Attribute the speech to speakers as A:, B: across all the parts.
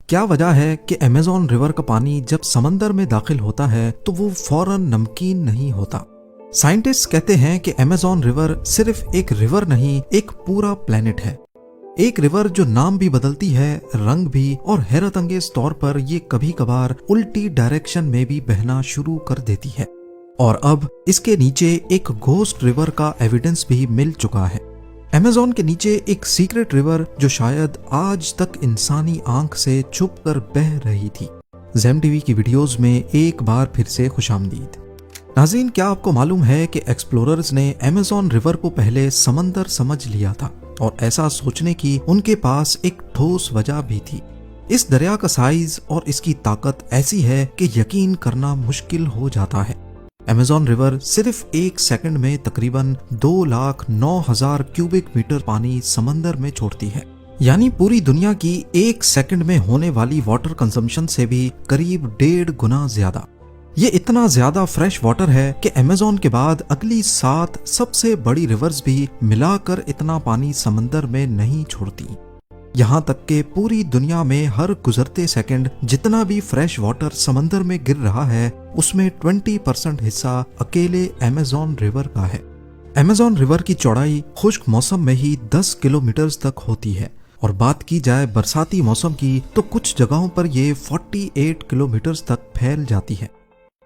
A: क्या वजह है कि अमेज़न रिवर का पानी जब समंदर में दाखिल होता है तो वो फौरन नमकीन नहीं होता। साइंटिस्ट कहते हैं कि अमेज़न रिवर सिर्फ एक रिवर नहीं, एक पूरा प्लेनेट है। एक रिवर जो नाम भी बदलती है, रंग भी, और हैरत अंगेज तौर पर ये कभी कभार उल्टी डायरेक्शन में भी बहना शुरू कर देती है। और अब इसके नीचे एक घोस्ट रिवर का एविडेंस भी मिल चुका है। अमेज़न के नीचे एक सीक्रेट रिवर जो शायद आज तक इंसानी आंख से छुप कर बह रही थी। ज़ेम टीवी की वीडियोस में एक बार फिर से खुशामदीद। नाज़रीन, क्या आपको मालूम है कि एक्सप्लोरर्स ने अमेज़न रिवर को पहले समंदर समझ लिया था, और ऐसा सोचने की उनके पास एक ठोस वजह भी थी। इस दरिया का साइज और इसकी ताकत ऐसी है कि यकीन करना मुश्किल हो जाता है। अमेज़न रिवर सिर्फ एक सेकंड में तकरीबन 2,09,000 क्यूबिक मीटर पानी समंदर में छोड़ती है, यानी पूरी दुनिया की एक सेकंड में होने वाली वाटर कंजम्पशन से भी करीब 1.5 गुना ज्यादा। ये इतना ज्यादा फ्रेश वाटर है कि अमेज़न के बाद अगली 7 सबसे बड़ी रिवर्स भी मिलाकर इतना पानी समंदर में नहीं छोड़ती। यहाँ तक कि पूरी दुनिया में हर गुजरते सेकंड जितना भी फ्रेश वाटर समंदर में गिर रहा है, उसमें 20% हिस्सा अकेले अमेज़न रिवर का है। अमेज़न रिवर की चौड़ाई खुश्क मौसम में ही 10 किलोमीटर तक होती है, और बात की जाए बरसाती मौसम की तो कुछ जगहों पर ये 48 किलोमीटर तक फैल जाती है।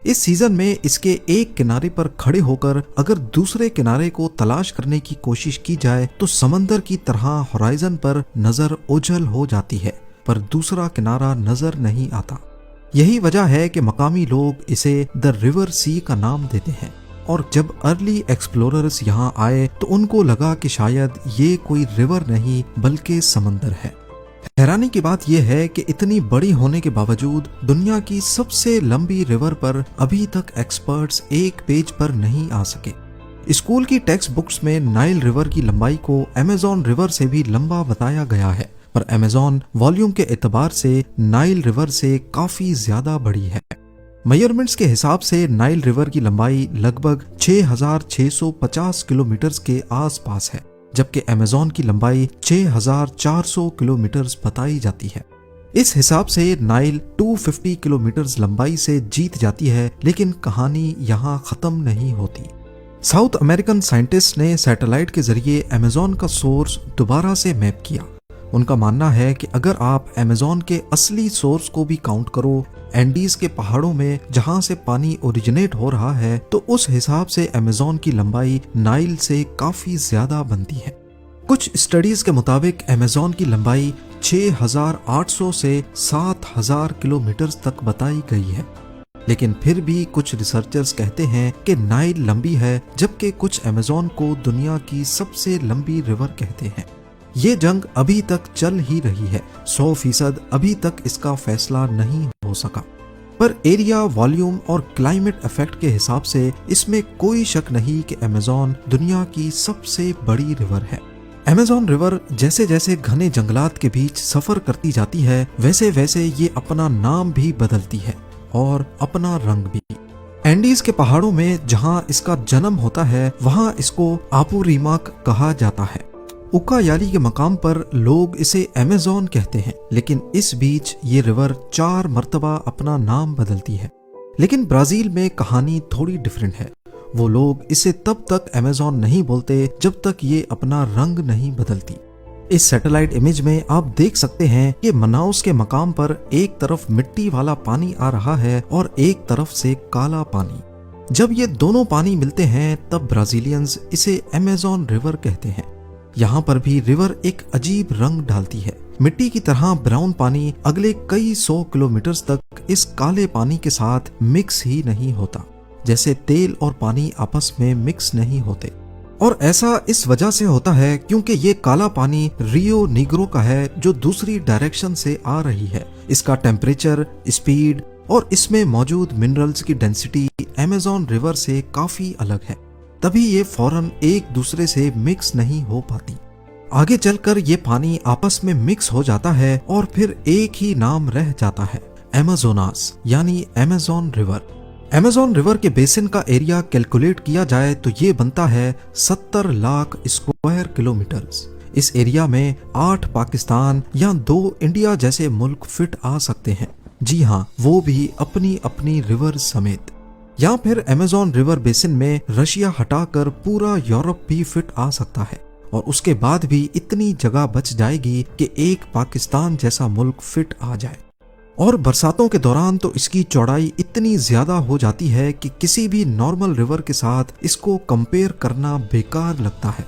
A: इस सीजन में इसके एक किनारे पर खड़े होकर अगर दूसरे किनारे को तलाश करने की कोशिश की जाए तो समंदर की तरह होराइजन पर नजर ओझल हो जाती है, पर दूसरा किनारा नजर नहीं आता। यही वजह है कि मकामी लोग इसे द रिवर सी का नाम देते हैं, और जब अर्ली एक्सप्लोरर्स यहाँ आए तो उनको लगा कि शायद ये कोई रिवर नहीं बल्कि समंदर है। हैरानी की बात यह है कि इतनी बड़ी होने के बावजूद दुनिया की सबसे लंबी रिवर पर अभी तक एक्सपर्ट्स एक पेज पर नहीं आ सके। स्कूल की टेक्स्ट बुक्स में नाइल रिवर की लंबाई को अमेज़न रिवर से भी लंबा बताया गया है, पर अमेज़न वॉल्यूम के एतबार से नाइल रिवर से काफी ज्यादा बड़ी है। मेजरमेंट्स के हिसाब से नाइल रिवर की लंबाई लगभग 6,650 किलोमीटर के आसपास है, जबकि अमेज़न की लंबाई 6,400 किलोमीटर बताई जाती है। इस हिसाब से नाइल 250 किलोमीटर लंबाई से जीत जाती है, लेकिन कहानी यहाँ खत्म नहीं होती। साउथ अमेरिकन साइंटिस्ट ने सैटेलाइट के जरिए अमेज़न का सोर्स दोबारा से मैप किया। उनका मानना है कि अगर आप अमेज़न के असली सोर्स को भी काउंट करो, एंडीज के पहाड़ों में जहां से पानी ओरिजिनेट हो रहा है, तो उस हिसाब से अमेज़न की लंबाई नाइल से काफी ज्यादा बनती है। कुछ स्टडीज के मुताबिक अमेज़न की लंबाई 6,800 से 7,000 किलोमीटर तक बताई गई है, लेकिन फिर भी कुछ रिसर्चर्स कहते हैं कि नाइल लंबी है, जबकि कुछ अमेज़न को दुनिया की सबसे लंबी रिवर कहते हैं। ये जंग अभी तक चल ही रही है। 100% अभी तक इसका फैसला नहीं हो सका, पर एरिया, वॉल्यूम और क्लाइमेट इफेक्ट के हिसाब से इसमें कोई शक नहीं कि अमेज़न दुनिया की सबसे बड़ी रिवर है। अमेज़न रिवर जैसे जैसे घने जंगलात के बीच सफर करती जाती है, वैसे वैसे ये अपना नाम भी बदलती है और अपना रंग भी। एंडीज के पहाड़ों में जहां इसका जन्म होता है, वहां इसको आपुरीमाक कहा जाता है। उकायाली के मकाम पर लोग इसे अमेज़न कहते हैं, लेकिन इस बीच ये रिवर 4 मर्तबा अपना नाम बदलती है। लेकिन ब्राजील में कहानी थोड़ी डिफरेंट है। वो लोग इसे तब तक अमेज़न नहीं बोलते जब तक ये अपना रंग नहीं बदलती। इस सैटेलाइट इमेज में आप देख सकते हैं कि मनाउस के मकाम पर एक तरफ मिट्टी वाला पानी आ रहा है और एक तरफ से काला पानी। जब ये दोनों पानी मिलते हैं तब ब्राजीलियंस इसे अमेज़न रिवर कहते हैं। यहाँ पर भी रिवर एक अजीब रंग डालती है। मिट्टी की तरह ब्राउन पानी अगले कई 100 किलोमीटर तक इस काले पानी के साथ मिक्स ही नहीं होता, जैसे तेल और पानी आपस में मिक्स नहीं होते। और ऐसा इस वजह से होता है क्योंकि ये काला पानी रियो नीग्रो का है, जो दूसरी डायरेक्शन से आ रही है। इसका टेम्परेचर, स्पीड और इसमें मौजूद मिनरल्स की डेंसिटी अमेज़न रिवर से काफी अलग है, तभी ये फौरन एक दूसरे से मिक्स नहीं हो पाती। आगे चलकर ये पानी आपस में मिक्स हो जाता है और फिर एक ही नाम रह जाता है, अमेज़ोनास, यानी अमेज़न रिवर। अमेज़न रिवर के बेसिन का एरिया कैलकुलेट किया जाए तो ये बनता है 70 लाख स्क्वायर किलोमीटर। इस एरिया में 8 पाकिस्तान या 2 इंडिया जैसे मुल्क फिट आ सकते हैं। जी हाँ, वो भी अपनी अपनी रिवर समेत। या फिर अमेज़न रिवर बेसिन में रशिया हटाकर पूरा यूरोप भी फिट आ सकता है और उसके बाद भी इतनी जगह बच जाएगी कि एक पाकिस्तान जैसा मुल्क फिट आ जाए। और बरसातों के दौरान तो इसकी चौड़ाई इतनी ज्यादा हो जाती है कि किसी भी नॉर्मल रिवर के साथ इसको कंपेयर करना बेकार लगता है।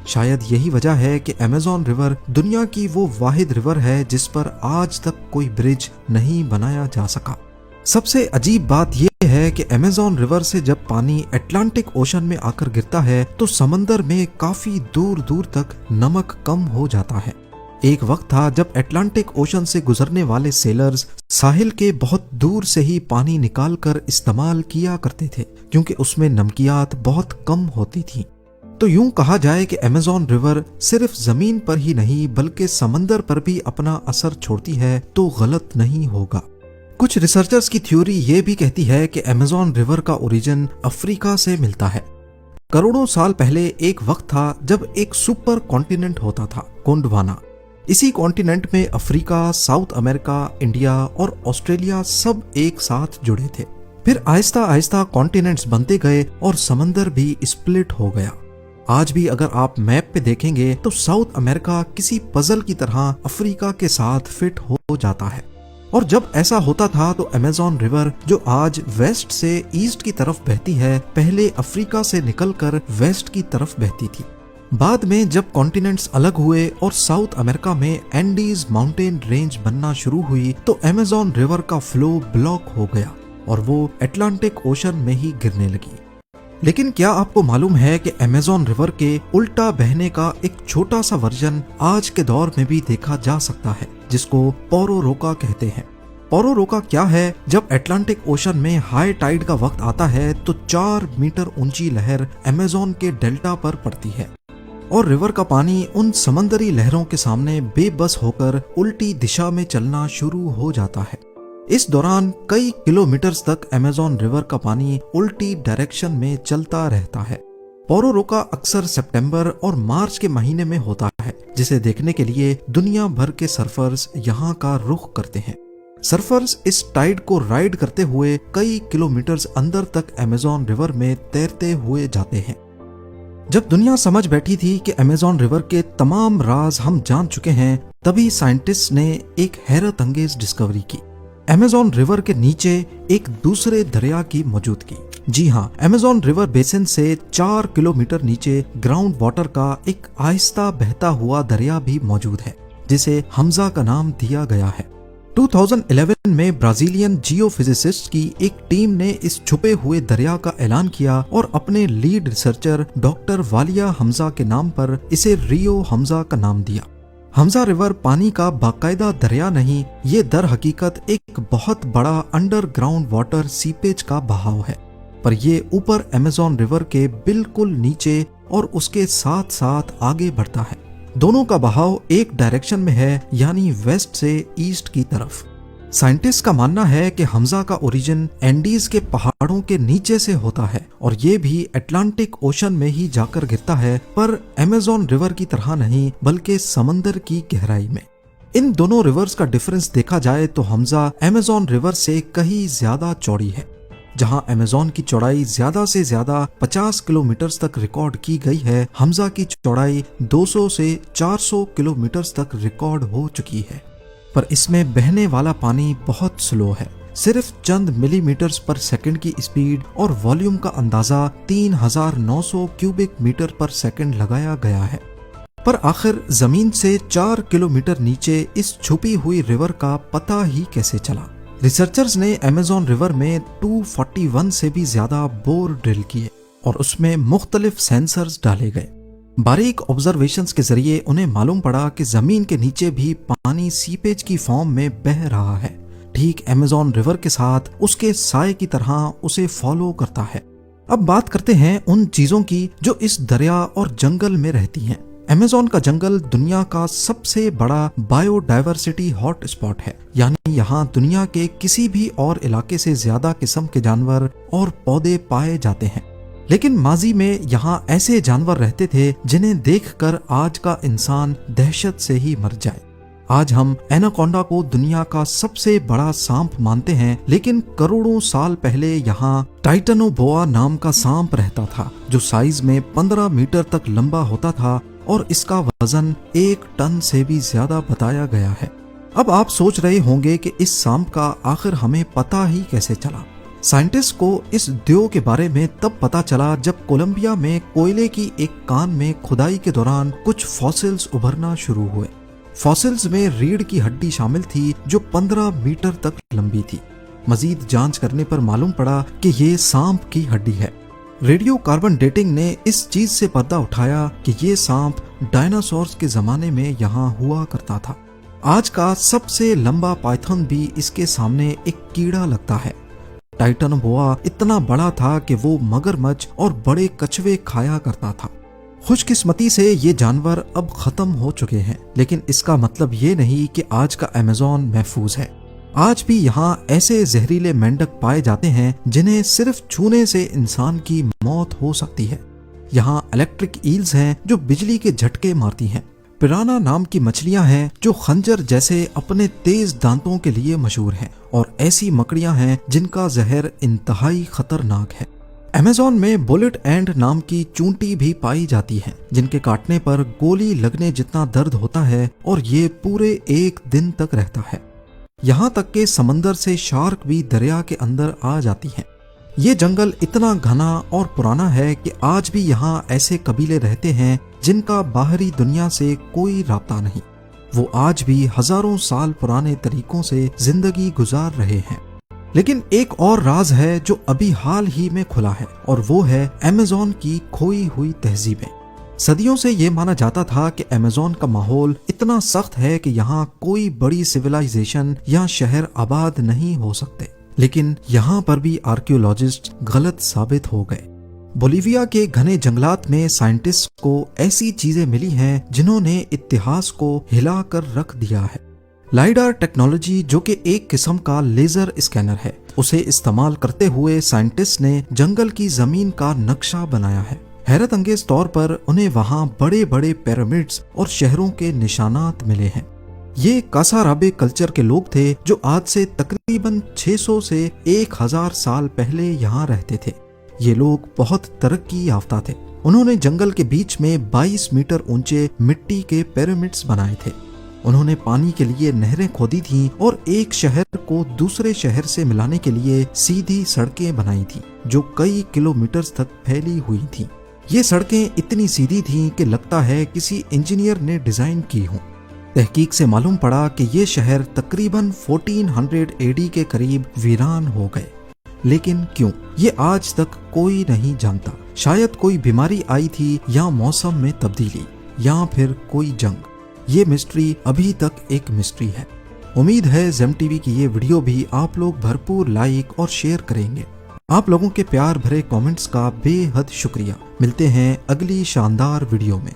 A: शायद यही वजह है कि अमेज़न रिवर दुनिया की वो वाहिद रिवर है जिस पर आज तक कोई ब्रिज नहीं बनाया जा सका। सबसे अजीब बात यह है कि अमेज़न रिवर से जब पानी अटलांटिक ओशन में आकर गिरता है तो समंदर में काफी दूर दूर तक नमक कम हो जाता है। एक वक्त था जब अटलांटिक ओशन से गुजरने वाले सेलर्स साहिल के बहुत दूर से ही पानी निकालकर इस्तेमाल किया करते थे क्योंकि उसमें नमकियात बहुत कम होती थी। तो यूं कहा जाए कि अमेज़न रिवर सिर्फ जमीन पर ही नहीं बल्कि समंदर पर भी अपना असर छोड़ती है तो गलत नहीं होगा। कुछ रिसर्चर्स की थ्योरी ये भी कहती है कि अमेज़न रिवर का ओरिजिन अफ्रीका से मिलता है। करोड़ों साल पहले एक वक्त था जब एक सुपर कॉन्टिनेंट होता था, गोंडवाना। इसी कॉन्टिनेंट में अफ्रीका, साउथ अमेरिका, इंडिया और ऑस्ट्रेलिया सब एक साथ जुड़े थे। फिर आहिस्ता आहिस्ता कॉन्टिनेंट्स बनते गए और समंदर भी स्प्लिट हो गया। आज भी अगर आप मैप पे देखेंगे तो साउथ अमेरिका किसी पजल की तरह अफ्रीका के साथ फिट हो जाता है। और जब ऐसा होता था तो अमेज़न रिवर जो आज वेस्ट से ईस्ट की तरफ बहती है, पहले अफ्रीका से निकलकर वेस्ट की तरफ बहती थी। बाद में जब कॉन्टिनेंट्स अलग हुए और साउथ अमेरिका में एंडीज माउंटेन रेंज बनना शुरू हुई तो अमेज़न रिवर का फ्लो ब्लॉक हो गया और वो अटलांटिक ओशन में ही गिरने लगी। लेकिन क्या आपको मालूम है कि अमेज़न रिवर के उल्टा बहने का एक छोटा सा वर्जन आज के दौर में भी देखा जा सकता है, जिसको पोरोरोका कहते हैं। पोरोरोका क्या है? जब अटलांटिक ओशन में हाई टाइड का वक्त आता है तो 4 मीटर ऊंची लहर अमेज़न के डेल्टा पर पड़ती है और रिवर का पानी उन समंदरी लहरों के सामने बेबस होकर उल्टी दिशा में चलना शुरू हो जाता है। इस दौरान कई किलोमीटर्स तक अमेज़न रिवर का पानी उल्टी डायरेक्शन में चलता रहता है। पोरोरोका अक्सर सितंबर और मार्च के महीने में होता है, जिसे देखने के लिए दुनिया भर के सर्फर्स यहाँ का रुख करते हैं। सर्फर्स इस टाइड को राइड करते हुए कई किलोमीटर्स अंदर तक अमेज़न रिवर में तैरते हुए जाते हैं। जब दुनिया समझ बैठी थी कि अमेज़न रिवर के तमाम राज हम जान चुके हैं, तभी साइंटिस्ट ने एक हैरत अंगेज डिस्कवरी की। अमेज़न रिवर के नीचे एक दूसरे दरिया की मौजूदगी। जी हाँ, अमेज़न रिवर बेसिन से 4 किलोमीटर नीचे ग्राउंड वाटर का एक आहिस्ता बहता हुआ दरिया भी मौजूद है, जिसे हमजा का नाम दिया गया है। 2011 में ब्राजीलियन जियोफिजिसिस्ट की एक टीम ने इस छुपे हुए दरिया का ऐलान किया और अपने lead researcher doctor Walia Hamza के नाम पर इसे रियो हमजा का नाम दिया। हमजा रिवर पानी का बाकायदा दरिया नहीं, ये दर हकीकत एक बहुत बड़ा अंडरग्राउंड वाटर सीपेज का बहाव है, पर ये ऊपर अमेज़न रिवर के बिल्कुल नीचे और उसके साथ साथ आगे बढ़ता है। दोनों का बहाव एक डायरेक्शन में है, यानी वेस्ट से ईस्ट की तरफ। साइंटिस्ट का मानना है कि हमजा का ओरिजिन एंडीज के पहाड़ों के नीचे से होता है और ये भी अटलांटिक ओशन में ही जाकर गिरता है, पर अमेज़न रिवर की तरह नहीं बल्कि समंदर की गहराई में। इन दोनों रिवर्स का डिफरेंस देखा जाए तो हमजा अमेज़न रिवर से कहीं ज्यादा चौड़ी है। जहां अमेज़न की चौड़ाई ज्यादा से ज्यादा 50 किलोमीटर तक रिकॉर्ड की गई है, हमजा की चौड़ाई 200 से 400 किलोमीटर तक रिकॉर्ड हो चुकी है। पर इसमें बहने वाला पानी बहुत स्लो है, सिर्फ चंद मिलीमीटर्स पर सेकंड की स्पीड और वॉल्यूम का अंदाजा 3900 क्यूबिक मीटर पर सेकंड लगाया गया है। पर आखिर जमीन से 4 किलोमीटर नीचे इस छुपी हुई रिवर का पता ही कैसे चला? रिसर्चर्स ने अमेज़न रिवर में 241 से भी ज्यादा बोर ड्रिल किए और उसमें मुख्तलिफ सेंसर्स डाले गए। बारीक ऑब्जर्वेशंस के जरिए उन्हें मालूम पड़ा कि जमीन के नीचे भी पानी सीपेज की फॉर्म में बह रहा है, ठीक अमेज़न रिवर के साथ उसके साए की तरह उसे फॉलो करता है। अब बात करते हैं उन चीजों की जो इस दरिया और जंगल में रहती हैं। अमेज़न का जंगल दुनिया का सबसे बड़ा बायोडायवर्सिटी हॉट स्पॉट है, यानी यहाँ दुनिया के किसी भी और इलाके से ज्यादा किस्म के जानवर और पौधे पाए जाते हैं। लेकिन माजी में यहाँ ऐसे जानवर रहते थे जिन्हें देखकर आज का इंसान दहशत से ही मर जाए। आज हम एनाकोंडा को दुनिया का सबसे बड़ा सांप मानते हैं, लेकिन करोड़ों साल पहले यहाँ टाइटनोबोआ नाम का सांप रहता था जो साइज में 15 मीटर तक लंबा होता था और इसका वजन 1 टन से भी ज्यादा बताया गया है। अब आप सोच रहे होंगे कि इस सांप का आखिर हमें पता ही कैसे चला। साइंटिस्ट को इस द्यो के बारे में तब पता चला जब कोलंबिया में कोयले की एक कान में खुदाई के दौरान कुछ फॉसिल्स उभरना शुरू हुए। फॉसिल्स में रीढ़ की हड्डी शामिल थी जो 15 मीटर तक लंबी थी। मजीद जांच करने पर मालूम पड़ा कि ये सांप की हड्डी है। रेडियो कार्बन डेटिंग ने इस चीज से पर्दा उठाया कि ये सांप डायनासोर्स के जमाने में यहाँ हुआ करता था। आज का सबसे लंबा पाइथन भी इसके सामने एक कीड़ा लगता है। टाइटनोबोआ इतना बड़ा था कि वो मगरमच्छ और बड़े कछुए खाया करता था। खुशकिस्मती से ये जानवर अब खत्म हो चुके हैं, लेकिन इसका मतलब ये नहीं कि आज का अमेज़न महफूज है। आज भी यहाँ ऐसे जहरीले मेंढक पाए जाते हैं जिन्हें सिर्फ छूने से इंसान की मौत हो सकती है। यहाँ इलेक्ट्रिक ईल्स हैं जो बिजली के झटके मारती हैं। पिराना नाम की मछलियां हैं जो खंजर जैसे अपने तेज दांतों के लिए मशहूर हैं, और ऐसी मकड़ियां हैं जिनका जहर इंतहाई खतरनाक है। अमेज़न में बुलेट एंड नाम की चूंटी भी पाई जाती है जिनके काटने पर गोली लगने जितना दर्द होता है, और ये पूरे 1 दिन तक रहता है। यहाँ तक कि समंदर से शार्क भी दरिया के अंदर आ जाती हैं। ये जंगल इतना घना और पुराना है कि आज भी यहाँ ऐसे कबीले रहते हैं जिनका बाहरी दुनिया से कोई राब्ता नहीं। वो आज भी हजारों साल पुराने तरीकों से जिंदगी गुजार रहे हैं। लेकिन एक और राज है जो अभी हाल ही में खुला है, और वो है अमेज़न की खोई हुई तहजीबें। सदियों से ये माना जाता था कि अमेज़न का माहौल इतना सख्त है कि यहाँ कोई बड़ी सिविलाइजेशन या शहर आबाद नहीं हो सकते, लेकिन यहाँ पर भी आर्कियोलॉजिस्ट गलत साबित हो गए। बोलिविया के घने जंगलात में साइंटिस्ट को ऐसी चीजें मिली हैं जिन्होंने इतिहास को हिलाकर रख दिया है। लाइडार टेक्नोलॉजी, जो कि एक किस्म का लेजर स्कैनर है, उसे इस्तेमाल करते हुए साइंटिस्ट ने जंगल की जमीन का नक्शा बनाया है। हैरत अंगेज तौर पर उन्हें वहाँ बड़े बड़े पिरामिड्स और शहरों के निशानात मिले हैं। ये कासाराबे कल्चर के लोग थे जो आज से तकरीबन 600 से 1000 साल पहले यहाँ रहते थे। ये लोग बहुत तरक्की याफ्ता थे। उन्होंने जंगल के बीच में 22 मीटर ऊंचे मिट्टी के पिरामिड्स बनाए थे। उन्होंने पानी के लिए नहरें खोदी थीं और एक शहर को दूसरे शहर से मिलाने के लिए सीधी सड़कें बनाई थी जो कई किलोमीटर तक फैली हुई थीं। ये सड़कें इतनी सीधी थीं कि लगता है किसी इंजीनियर ने डिजाइन की हो। तहकीक से मालूम पड़ा कि ये शहर तकरीबन 1400 AD के करीब वीरान हो गए। लेकिन क्यों, ये आज तक कोई नहीं जानता। शायद कोई बीमारी आई थी, या मौसम में तब्दीली, या फिर कोई जंग। ये मिस्ट्री अभी तक एक मिस्ट्री है। उम्मीद है जेम टीवी की ये वीडियो भी आप लोग भरपूर लाइक और शेयर करेंगे। आप लोगों के प्यार भरे कमेंट्स का बेहद शुक्रिया। मिलते हैं अगली शानदार वीडियो में।